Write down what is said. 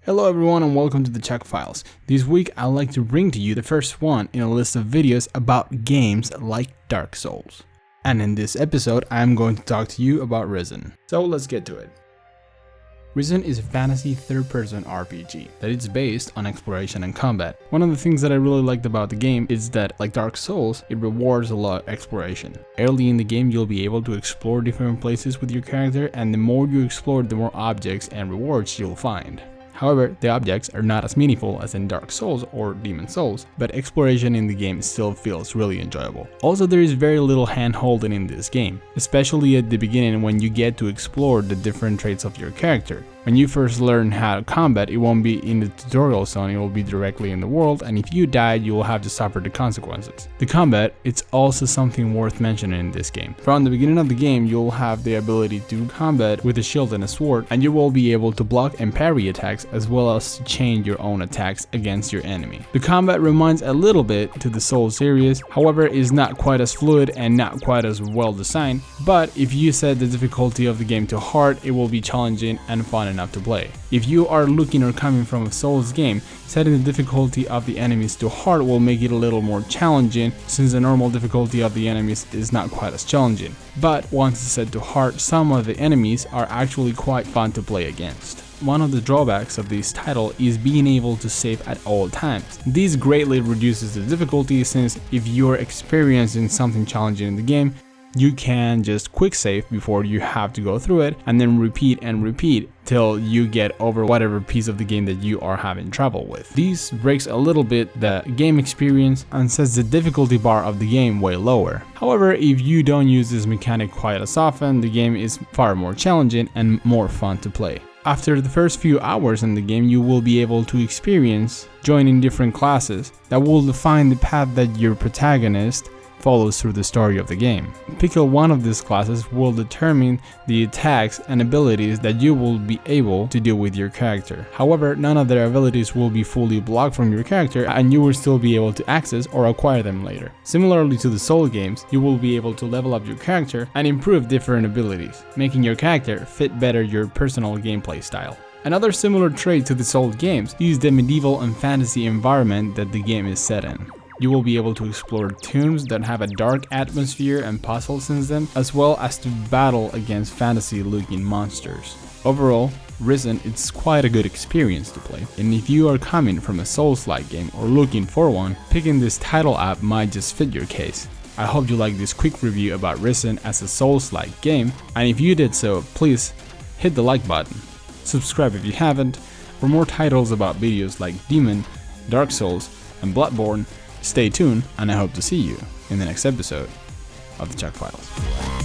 Hello everyone and welcome to the Chuck Files. This week I'd like to bring to you the first one in a list of videos about games like Dark Souls. And in this episode I'm going to talk to you about Risen. So let's get to it. Risen is a fantasy third-person RPG that is based on exploration and combat. One of the things that I really liked about the game is that, like Dark Souls, it rewards a lot of exploration. Early in the game you'll be able to explore different places with your character, and the more you explore, the more objects and rewards you'll find. However, the objects are not as meaningful as in Dark Souls or Demon Souls, but exploration in the game still feels really enjoyable. Also, there is very little hand-holding in this game, especially at the beginning when you get to explore the different traits of your character. When you first learn how to combat, it won't be in the tutorial zone, it will be directly in the world, and if you die, you will have to suffer the consequences. The combat, it's also something worth mentioning in this game. From the beginning of the game, you'll have the ability to combat with a shield and a sword, and you will be able to block and parry attacks as well as to change your own attacks against your enemy. The combat reminds a little bit to the Souls series, however is not quite as fluid and not quite as well designed, but if you set the difficulty of the game to hard, it will be challenging and fun enough to play. If you are looking or coming from a Souls game, setting the difficulty of the enemies to hard will make it a little more challenging, since the normal difficulty of the enemies is not quite as challenging. But once it's set to hard, some of the enemies are actually quite fun to play against. One of the drawbacks of this title is being able to save at all times. This greatly reduces the difficulty, since if you're experiencing something challenging in the game, you can just quick save before you have to go through it and then repeat and repeat till you get over whatever piece of the game that you are having trouble with. This breaks a little bit the game experience and sets the difficulty bar of the game way lower. However, if you don't use this mechanic quite as often, the game is far more challenging and more fun to play. After the first few hours in the game, you will be able to experience joining different classes that will define the path that your protagonist follows through the story of the game. Picking one of these classes will determine the attacks and abilities that you will be able to do with your character. However, none of their abilities will be fully blocked from your character, and you will still be able to access or acquire them later. Similarly to the Soul games, you will be able to level up your character and improve different abilities, making your character fit better your personal gameplay style. Another similar trait to the Soul games is the medieval and fantasy environment that the game is set in. You will be able to explore tombs that have a dark atmosphere and puzzles in them, as well as to battle against fantasy-looking monsters. Overall, Risen is quite a good experience to play, and if you are coming from a Souls-like game or looking for one, picking this title up might just fit your case. I hope you liked this quick review about Risen as a Souls-like game, and if you did so, please hit the like button. Subscribe if you haven't. For more titles about videos like Demon, Dark Souls, and Bloodborne, stay tuned, and I hope to see you in the next episode of the Chuck Files.